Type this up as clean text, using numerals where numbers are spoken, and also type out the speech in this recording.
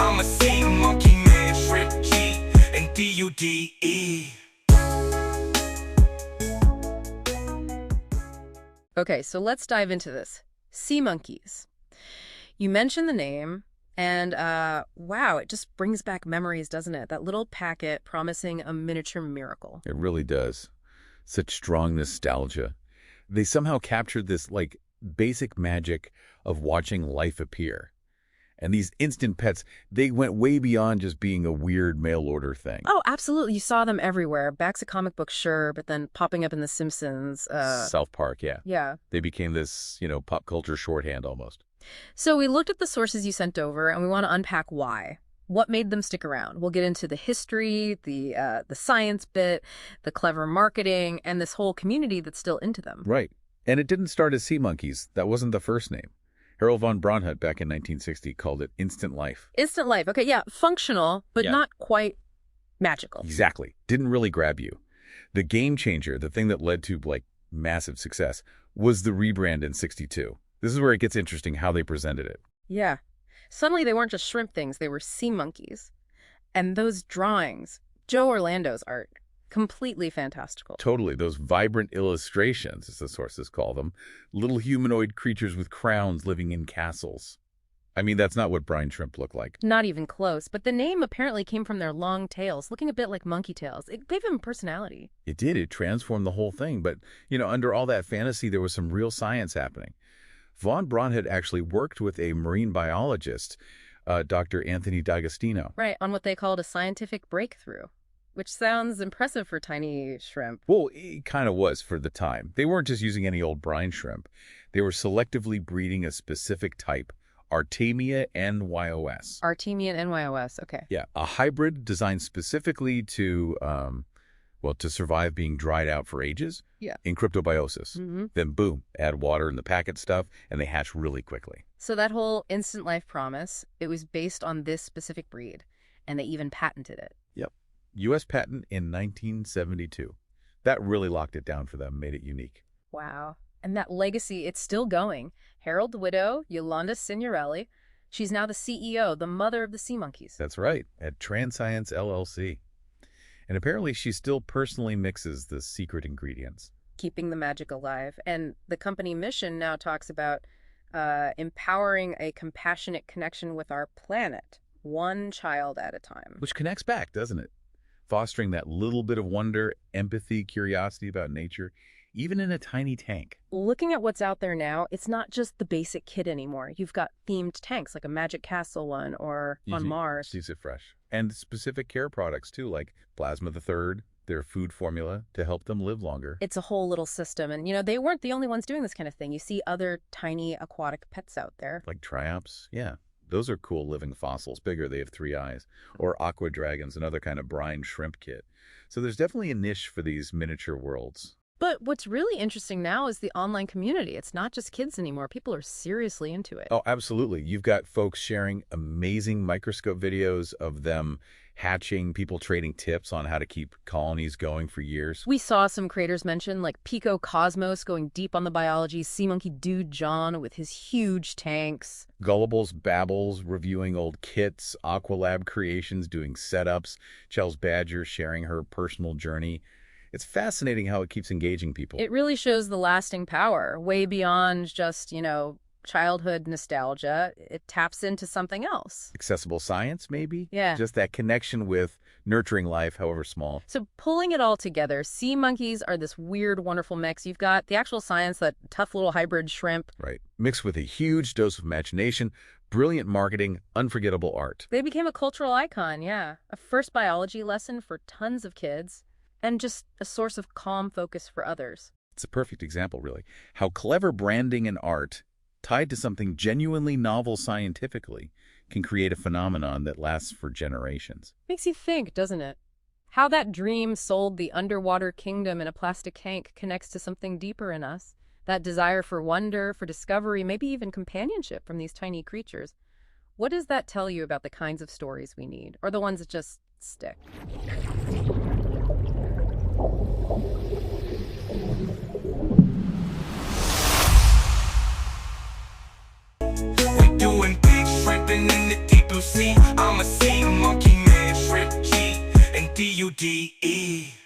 I'm a sea monkey man, shrimp G and D-U-D-E. Okay, so let's dive into this. Sea monkeys. You mentioned the name, and wow, it just brings back memories, doesn't it? That little packet promising a miniature miracle. It really does. Such strong nostalgia. They somehow captured this, like, basic magic of watching life appear. And these instant pets, they went way beyond just being a weird mail-order thing. Oh, absolutely. You saw them everywhere. Backs of comic books, sure, but then popping up in The Simpsons. South Park, yeah. Yeah. They became this, pop culture shorthand almost. So we looked at the sources you sent over, and we want to unpack why. What made them stick around? We'll get into the history, the science bit, the clever marketing, and this whole community that's still into them. Right. And it didn't start as sea monkeys. That wasn't the first name. Harold von Braunhut back in 1960 called it instant life. Instant life. Okay, yeah, functional, but Yeah. not quite magical. Exactly. Didn't really grab you. The game changer, the thing that led to, like, massive success, was the rebrand in 62. This is where it gets interesting how they presented it. Yeah. Suddenly they weren't just shrimp things, they were sea monkeys. And those drawings, Joe Orlando's art, completely fantastical. Totally. Those vibrant illustrations, as the sources call them, little humanoid creatures with crowns living in castles. I mean, that's not what brine shrimp look like. Not even close, but the name apparently came from their long tails, looking a bit like monkey tails. It gave them personality. It did. It transformed the whole thing. But, under all that fantasy, there was some real science happening. Von Braun had actually worked with a marine biologist, Dr. Anthony D'Agostino. Right, on what they called a scientific breakthrough, which sounds impressive for tiny shrimp. Well, it kind of was for the time. They weren't just using any old brine shrimp. They were selectively breeding a specific type, Artemia NYOS. Artemian NYOS, okay. Yeah, a hybrid designed specifically to survive being dried out for ages. Yeah. In cryptobiosis. Mm-hmm. Then boom, add water in the packet stuff, and they hatch really quickly. So that whole instant life promise, it was based on this specific breed, and they even patented it. Yep. U.S. patent in 1972. That really locked it down for them, made it unique. Wow. And that legacy, it's still going. Harold's widow, Yolanda Signorelli, she's now the CEO, the mother of the sea monkeys. That's right, at Transcience LLC. And apparently she still personally mixes the secret ingredients. Keeping the magic alive. And the company mission now talks about empowering a compassionate connection with our planet, one child at a time. Which connects back, doesn't it? Fostering that little bit of wonder, empathy, curiosity about nature, even in a tiny tank. Looking at what's out there now, it's not just the basic kit anymore. You've got themed tanks, like a Magic Castle one, or on Mars. Sees it fresh. And specific care products, too, like Plasma the Third, their food formula to help them live longer. It's a whole little system. And, they weren't the only ones doing this kind of thing. You see other tiny aquatic pets out there. Like triops, yeah. Those are cool living fossils. Bigger, they have 3 eyes. Or aqua dragons, another kind of brine shrimp kit. So there's definitely a niche for these miniature worlds. But what's really interesting now is the online community. It's not just kids anymore. People are seriously into it. Oh, absolutely. You've got folks sharing amazing microscope videos of them hatching, people trading tips on how to keep colonies going for years. We saw some creators mention, like Pico Cosmos going deep on the biology, Sea Monkey Dude John with his huge tanks. Gullibles Babbles reviewing old kits, Aqualab Creations doing setups, Chels Badger sharing her personal journey. It's fascinating how it keeps engaging people. It really shows the lasting power, way beyond just, childhood nostalgia. It taps into something else. Accessible science, maybe? Yeah. Just that connection with nurturing life, however small. So pulling it all together, sea monkeys are this weird, wonderful mix. You've got the actual science, that tough little hybrid shrimp. Right. Mixed with a huge dose of imagination, brilliant marketing, unforgettable art. They became a cultural icon, yeah. A first biology lesson for tons of kids. And just a source of calm focus for others. It's a perfect example, really. How clever branding and art, tied to something genuinely novel scientifically, can create a phenomenon that lasts for generations. Makes you think, doesn't it? How that dream sold the underwater kingdom in a plastic tank connects to something deeper in us. That desire for wonder, for discovery, maybe even companionship from these tiny creatures. What does that tell you about the kinds of stories we need, or the ones that just stick? We doing big shrimping in the deep blue you see, I'm a sea monkey man, tricky, and D-U-D-E.